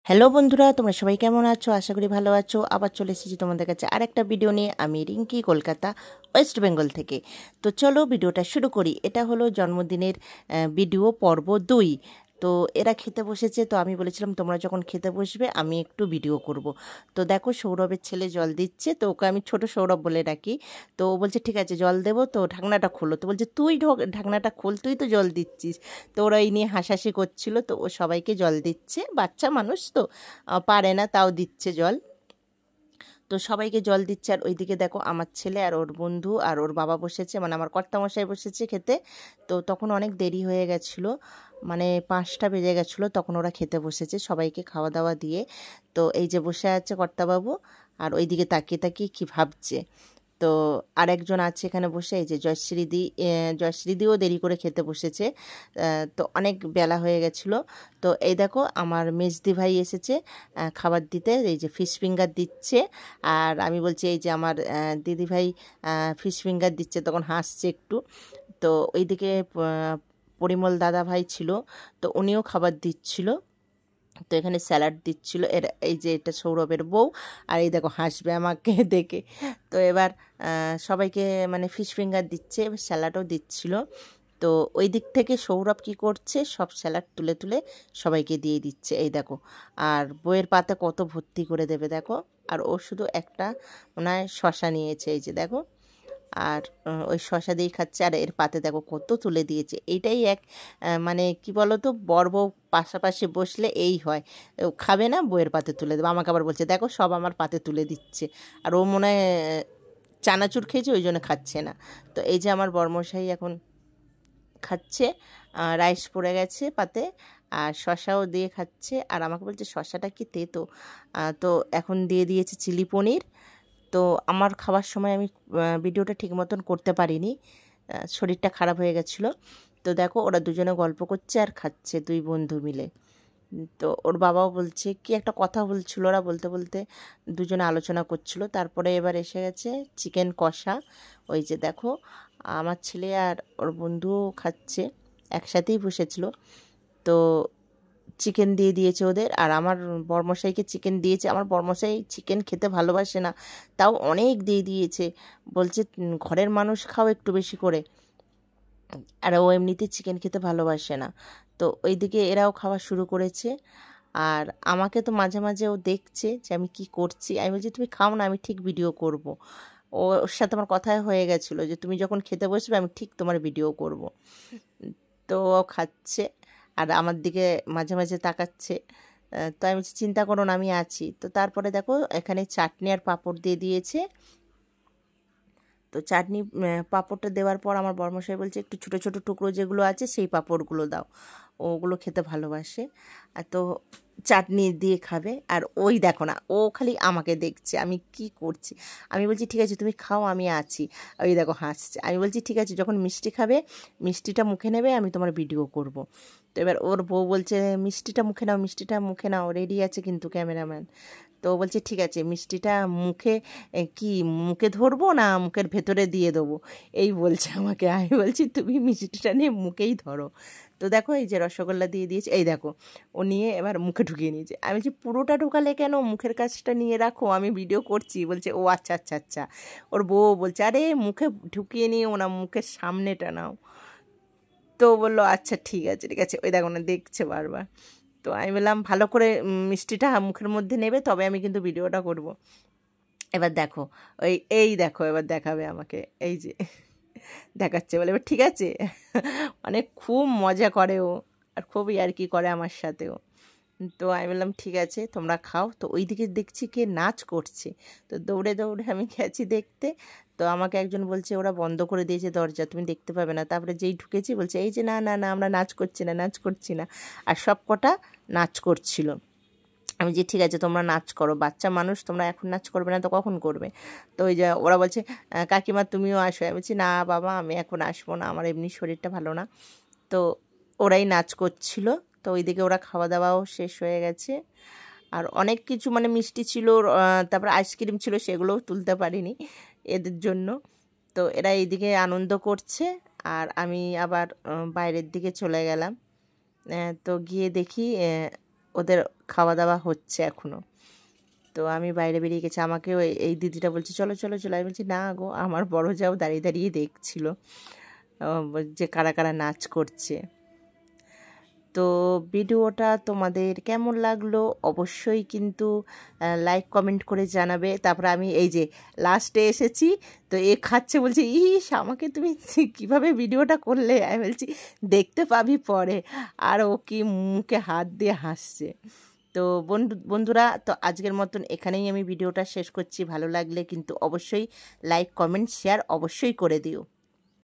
Hello বন্ধুরা, তোমরা সবাই কেমন আছো? আশা করি ভালো আছো। আবার চলে এসেছি তোমাদের কাছে আরেকটা ভিডিও নিয়ে। আমি রিঙ্কি, কলকাতা, ওয়েস্ট বেঙ্গল থেকে। তো চলো ভিডিওটা শুরু করি। এটা হলো জন্মদিনের ভিডিও পর্ব 2। তো এরা খেতে বসেছে, তো আমি বলেছিলাম তোমরা যখন খেতে বসবে আমি একটু ভিডিও করব। তো দেখো সৌরভের ছেলে জল দিচ্ছে, তো ওকে আমি ছোট সৌরভ বলে ডাকি। তো ও বলছে ঠিক আছে জল দেবো, তো ঢাকনাটা খোলো। তো বলছে তুই ঢাকনাটা খোল, তুই তো জল দিচ্ছিস। তো ওরা এই নিয়ে হাসাহাসি করছিল। তো ও সবাইকে জল দিচ্ছে, বাচ্চা মানুষ তো পারে না, তাও দিচ্ছে জল। তো সবাইকে জল দিচ্ছে, আর ওইদিকে দেখো আমার ছেলে আর ওর বন্ধু আর ওর বাবা বসেছে, মানে আমার কর্তামশাই বসেছে খেতে। তো তখন অনেক দেরি হয়ে গেছিলো, মানে 5টা বেজে গেছিলো, তখন ওরা খেতে বসেছে সবাইকে খাওয়া দাওয়া দিয়ে। তো এই যে বসে আছে কর্তাবাবু, আর ওইদিকে তাকিয়ে তাকিয়ে কী ভাবছে। তো আরেকজন আছে এখানে বসে, এই যে জয়শ্রীদি। জয়শ্রীদিও দেরি করে খেতে বসেছে। তো অনেক বেলা হয়ে গেছিলো। তো এই দেখো আমার মেজদি ভাই এসেছে খাবার দিতে, এই যে ফিশ ফিঙ্গার দিচ্ছে। আর আমি বলছি এই যে আমার দিদি ভাই ফিশ ফিঙ্গার দিচ্ছে, তখন হাসছে একটু। তো ওইদিকে পরিমল দাদা ভাই ছিল, তো উনিও খাবার দিচ্ছিল। তো এখানে স্যালাড দিচ্ছিল। এই যে এটা সৌরভের বউ, আর এই দেখো হাসবে আমাকে দেখে। তো এবার সবাইকে মানে ফিশ ফিঙ্গার দিচ্ছে, এবার স্যালাডও দিচ্ছিল। তো ওই দিক থেকে সৌরভ কী করছে, সব স্যালাড তুলে তুলে সবাইকে দিয়ে দিচ্ছে, এই দেখো। আর বইয়ের পাতে কত ভর্তি করে দেবে দেখো। আর ও শুধু একটা মনে হয় শশা নিয়েছে, এই যে দেখো। আর ওই শশা দিয়েই খাচ্ছে, আর এর পাতে দেখো কত তুলে দিয়েছে। এইটাই এক মানে কি বলো তো, বর বউ পাশাপাশি বসলে এই হয়। ও খাবে না, বইয়ের পাতে তুলে দেবে। আমাকে আবার বলছে দেখো সব আমার পাতে তুলে দিচ্ছে। আর ও মনে হয় চানাচুর খেয়েছে, ওই জন্য খাচ্ছে না। তো এই যে আমার বর্মশাই এখন খাচ্ছে, রাইস পড়ে গেছে পাতে, আর শশাও দিয়ে খাচ্ছে। আর আমাকে বলছে শশাটা কি তেতো। তো এখন দিয়ে দিয়েছে চিলি পনির। তো আমার খাবার সময় আমি ভিডিওটা ঠিক মতন করতে পারিনি, শরীরটা খারাপ হয়ে গেছিলো। তো দেখো ওরা দুজনে গল্প করছে আর খাচ্ছে, দুই বন্ধু মিলে। তো ওর বাবাও বলছে কি একটা কথা বলছিল, ওরা বলতে বলতে দুজনে আলোচনা করছিল। তারপরে এবার এসে গেছে চিকেন কষা। ওই যে দেখো আমার ছেলে আর ওর বন্ধুও খাচ্ছে, একসাথেই বসেছিল। তো চিকেন দিয়ে দিয়েছে ওদের, আর আমার বর্মশাইকে চিকেন দিয়েছে। আমার বর্মশাই চিকেন খেতে ভালোবাসে না, তাও অনেক দিয়ে দিয়েছে। বলছে ঘরের মানুষ খাও একটু বেশি করে, আর ও এমনিতে চিকেন খেতে ভালোবাসে না। তো ওইদিকে এরাও খাওয়া শুরু করেছে। আর আমাকে তো মাঝে মাঝে ও দেখছে যে আমি কি করছি। আমি বলছি তুমি খাও না, আমি ঠিক ভিডিও করব। ওর সাথে আমার কথাই হয়ে গেছিলো যে তুমি যখন খেতে বসবে আমি ঠিক তোমার ভিডিও করব। তো ও খাচ্ছে আর আমার দিকে মাঝে মাঝে তাকাচ্ছে। তো আমি বলছি চিন্তা করো না, আমি আছি। তো তারপরে দেখো এখানে চাটনি আর পাঁপড় দিয়ে দিয়েছে। তো চাটনি পাঁপড়টা দেওয়ার পর আমার বর্মশাই বলছে একটু ছোটো ছোটো টুকরো যেগুলো আছে সেই পাঁপড়গুলো দাও, ওগুলো খেতে ভালোবাসে। আর তো চাটনি দিয়ে খাবে। আর ওই দেখো না, ও খালি আমাকে দেখছে আমি কি করছি। আমি বলছি ঠিক আছে তুমি খাও, আমি আছি। ওই দেখো হাসছে। আমি বলছি ঠিক আছে যখন মিষ্টি খাবে, মিষ্টিটা মুখে নেবে, আমি তোমার ভিডিও করব। তো এবার ওর বউ বলছে মিষ্টিটা মুখে নাও, মিষ্টিটা মুখে নাও, রেডি আছে কিন্তু ক্যামেরাম্যান। তো বলছে ঠিক আছে মিষ্টিটা মুখে কি মুখে ধরবো না মুখের ভেতরে দিয়ে দেবো, এই বলছে আমাকে। আমি বলছি তুমি মিষ্টিটা নিয়ে মুখেই ধরো। তো দেখো এই যে রসগোল্লা দিয়ে দিয়েছে, এই দেখো ও নিয়ে এবার মুখে ঢুকিয়ে নিয়েছে। আমি বলছি পুরোটা ঢুকালে কেন, মুখের কাছটা নিয়ে রাখো, আমি ভিডিও করছি। বলছে ও আচ্ছা আচ্ছা আচ্ছা। ওর বউ বলছে আরে মুখে ঢুকিয়ে নিও না, মুখের সামনেটা নাও। তো বললো আচ্ছা ঠিক আছে ঠিক আছে। ওই দেখো না দেখছে বারবার। তো আমি বললাম ভালো করে মিষ্টিটা মুখের মধ্যে নেবে, তবে আমি কিন্তু ভিডিওটা করব। এবার দেখো এই দেখো এবার দেখাবে আমাকে, এই যে দেখাচ্ছে বলে এবার ঠিক আছে। মানে খুব মজা করে ও, আর খুবই আর কি করে আমার সাথেও। তো আমি বললাম ঠিক আছে তোমরা খাও। তো ওইদিকে দেখছি কে নাচ করছে, তো দৌড়ে দৌড়ে আমি গেছি দেখতে। তো আমাকে একজন বলছে ওরা বন্ধ করে দিয়েছে দরজা, তুমি দেখতে পাবে না। তারপরে যেই ঢুকেছি বলছে এই যে না না না আমরা নাচ করছি না, নাচ করছি না। আর সব কটা নাচ করছিল। আমি যে ঠিক আছে তোমরা নাচ করো, বাচ্চা মানুষ, তোমরা এখন নাচ করবে না তো কখন করবে। তো ওই যে ওরা বলছে কাকিমা তুমিও আসো। আমি বলছি না বাবা আমি এখন আসবো না, আমার এমনি শরীরটা ভালো না। তো ওরাই নাচ করছিল। তো ওইদিকে ওরা খাওয়া দাওয়াও শেষ হয়ে গেছে। আর অনেক কিছু মানে মিষ্টি ছিল, তারপর আইসক্রিম ছিল, সেগুলোও তুলতে পারিনি এদের জন্য। তো এরা এইদিকে আনন্দ করছে, আর আমি আবার বাইরের দিকে চলে গেলাম। তো গিয়ে দেখি ওদের খাওয়া দাওয়া হচ্ছে এখনও। তো আমি বাইরে বেরিয়ে গেছি, আমাকেও এই দিদিটা বলছে চলো চলো চলো। আমি বলছি না গো, আমার বড় যাও দাঁড়িয়ে দাঁড়িয়ে দেখছিল যে কারা কারা নাচ করছে। তো ভিডিওটা তোমাদের কেমন লাগলো অবশ্যই কিন্তু লাইক কমেন্ট করে জানাবে। তারপর আমি এই যে লাস্টে এসেছি, তো এ খাচ্ছে, বলছে ইস আমাকে তুমি কিভাবে ভিডিওটা করলে। আমি বলছি দেখতে পাবি পরে। আর ও কি মুখে হাত দিয়ে হাসছে। তো বন্ধুরা, তো আজকের মতন এখানেই আমি ভিডিওটা শেষ করছি। ভালো লাগলে কিন্তু অবশ্যই লাইক কমেন্ট শেয়ার অবশ্যই করে দিও।